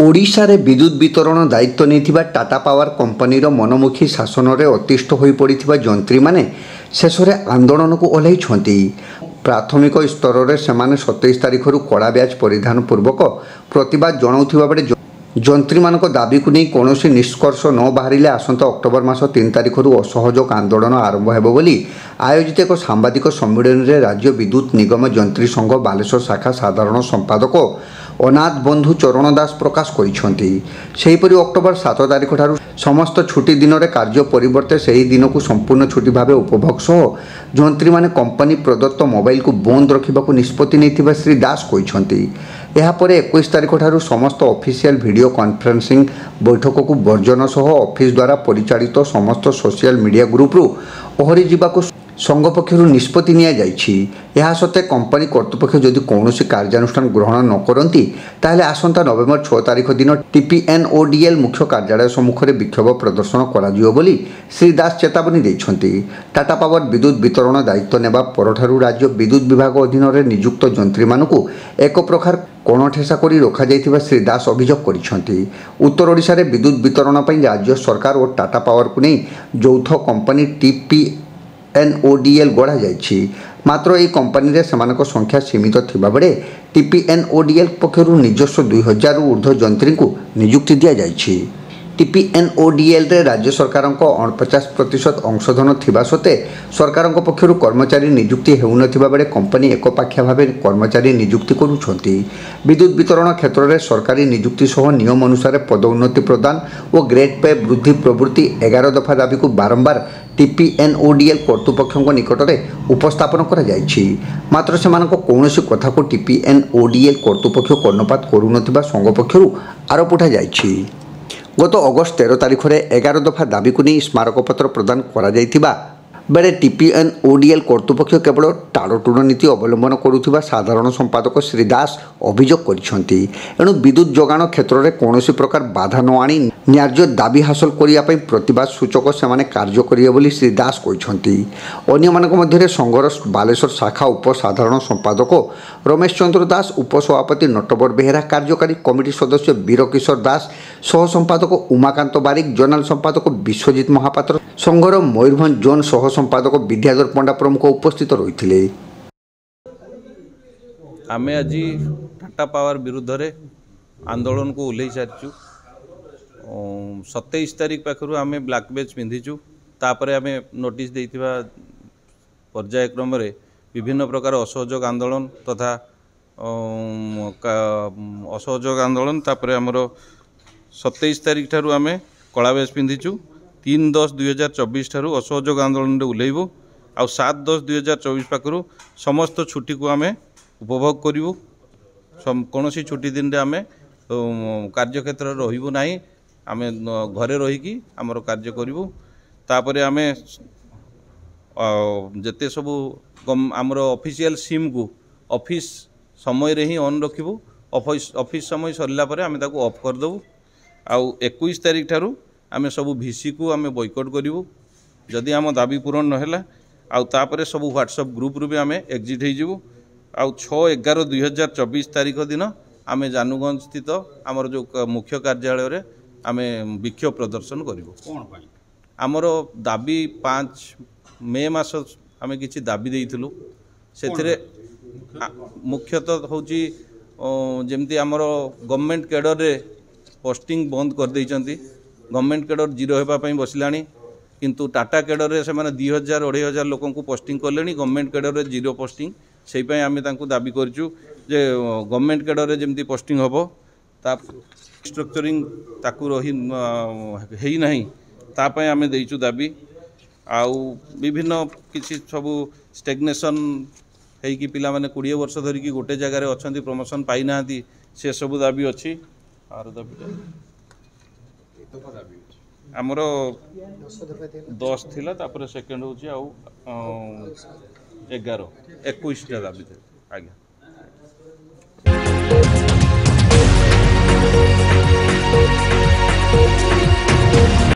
ओडिशारे विद्युत वितरण दायित्व नहीं टाटा पावर कंपनीर मनमुखी शासन में अतिष्ठ हो पड़ा जंत्री मैंने शेष में आंदोलन को ओह्लैंट। प्राथमिक स्तर में से 27 तारीख कड़ा ब्याज परिधान पूर्वक प्रतिवाद जनाउथिबा बेले जंत्री मान दाबी को नहीं कौन निष्कर्ष न बाहर आसंता अक्टोबर मास 3 तारीख असहयोग आंदोलन आरंभ हो आयोजित एक सांबादिक सम्मेलन में राज्य विद्युत निगम जंत्री संघ बालेश्वर शाखा साधारण संपादक अनाथ बंधु चरण दास प्रकाश करिसेंती। अक्टोबर 7 तारीख ठारू समस्त छुट्टी दिन में कार्य परिवर्ते से दिन को संपूर्ण छुट्टी भाव उपभोग सह जंत्री माने कंपनी प्रदत्त मोबाइल को बंद रखा निष्पत्ति नहीं श्री दास कहते। यापर 21 तारीख ठारू समस्त ऑफिशियल वीडियो कॉन्फ्रेंसिंग बैठक को वर्जन सह ऑफिस द्वारा परिचालित समस्त सोशल मीडिया ग्रुप रु ओहरी जावाक संघ पक्षर निष्पत्ति निया सत्वे कंपनी कर्तृपक्ष जदि कौन कार्यानुष्ठान ग्रहण न करती ताहले आसंता नवेम्बर 6 तारीख दिन टीपीएनओडीएल मुख्य कार्यालय सम्मुख में विक्षोभ प्रदर्शन कर श्री दास चेतावनी देइछन्ति। टाटा पावर विद्युत वितरण दायित्व नेबा परठारु राज्य विद्युत विभाग अधीन में नियुक्त जंत्री मानकु एक प्रकार कोणठेसा करी रखा जाइथिबा श्री दास अभियोग करिसेंति। उत्तर ओडिशा रे विद्युत वितरण पई राज्य सरकार और टाटा पावर को नहीं यौथ कंपनी टीपीएनओडीएल गढ़ा जाइछि। मात्र यह कंपनी रे सेमानक संख्या सीमित थिबा बेले टीपीएनओडीएल पक्षरु निजस्व 2000 रु ऊर्ध्व जंत्री को नियुक्ति दिया जाइछि। टीपीएनओडीएल रे राज्य सरकार 49% अंशधन थिबा सत्वे सरकार पक्षरु कर्मचारी नियुक्ति हेउनथिबा बेले कंपनी एकपाखिया भाव कर्मचारी नियुक्ति करुछंती। विद्युत वितरण क्षेत्र में सरकारी नियुक्ति सह नियम अनुसार पदोन्नति प्रदान और ग्रेड पे वृद्धि प्रभृति 11 दफा दाबी को बारंबार टीपीएनओडीएल कर्तृपक्ष निकट में उपस्थापन करा जाइछि। मात्र सेमानक कौनसी कथा को टीपीएनओडीएल कर्तृपक्ष कर्णपात करुनथिबा संघ पक्षरु आरोप उठा जाइछि। गत अगस्त 13 तारीख में 11 दफा दाबी को नहीं स्मारकपत्र प्रदान करा जाइथिबा बेले टीपीएनओडीएल कर्तृपक्ष केवल टाड़टुड़ नीति अवलंबन करुथिबा साधारण संपादक श्री दास अभियोग करिसेंति। एणु विद्युत जोगाण क्षेत्र में कौन प्रकार बाधा न आनी न्याय्य दाबी हासिल करने प्रतिवाद सूचक से कार्य करिवे बोली श्री दास कहते। अन्य मानक मध्य संघर बालेश्वर शाखा उपसाधारण संपादक रमेश चंद्र दास, उपसभापति नटवर बेहेरा, कार्यकारी कमिटी सदस्य वीर किशोर दास, सह संपादक उमाकांत बारिक, जनरल संपादक विश्वजित महापात्र, संघर मयूरभंज जोन सह संपादक विद्याधर पंडा प्रमुख उपस्थित रही। आम आज टाटा पावर विरुद्ध रे आंदोलन को ओह्लै सारी 27 तारीख पाखु आम ब्लैक बेच पिंधिचु। तापर आम नोटिस देइथिबा पर्यायक्रम विभिन्न प्रकार असहयोग आंदोलन तथा असहयोग आंदोलन तापर आमर 27 तारीख ठारू आम कला बेच पिंधिचु। 3/10/2024 ठारू असहयोग आंदोलन रे उल्लेबू आ 7/10/2024 पाखु समस्त छुट्टी को आम उपभोग करूँ। कौन छुट्टी दिन रे आम कार्यक्षेत्र रही ना, आम घरे रहीकि आमर कार्य करूँ। तापर आम जिते सबू आमर ऑफिशियल सिम को ऑफिस समय रे ही ऑन रखिबू। ऑफिस समय सरला परे आम ताको ऑफ कर देबू। आउ 21 तारीख ठारू आम सबू भिसी को आम बॉयकॉट करूँ जदि आम दाबी पूरण नहला। आउ तापरे सबू व्हाट्सएप ग्रुप रू भी आम एग्जिट हो। आउ 6/11/2024 तारीख दिन आम जानुगंज स्थित आमर जो मुख्य कार्यालय रे आम विक्षोभ प्रदर्शन करूँ। आमर दाबी 5 मे मास आम किसी दाबी देइथिलु। सेथिरे मुख्यतः होची जेमती आमर गवर्नमेंट कैडर रे पोस्टिंग बंद कर देइचंती। गवर्नमेंट कैडर 0 होबा पई बसिलानी, किंतु टाटा कैडर रे से माने 2000-2500 लोकों को पोस्टिंग करलेनी। गवर्नमेंट कैडर रे 0 पोस्टिंग। सेई पई आमे तांको दाबी करचु जे गवर्नमेंट कैडर रे जेमती पोस्टिंग होबो ता स्ट्रक्चरिंग ताकू रही हेई नाही, ता पई आमे देइचु दाबी। आउ विभिन्न किछि सबु स्टैग्नेशन हेई कि पिला माने 20 वर्ष धरि कि गोटे जगह रे अछंती, प्रमोशन पाई नाहंती, से सबु दाबी अछि। आर दाबी आमर 10 थिला, तापर सेकेंड होची आउ 11 21 टा दाबी थे आज्ञा।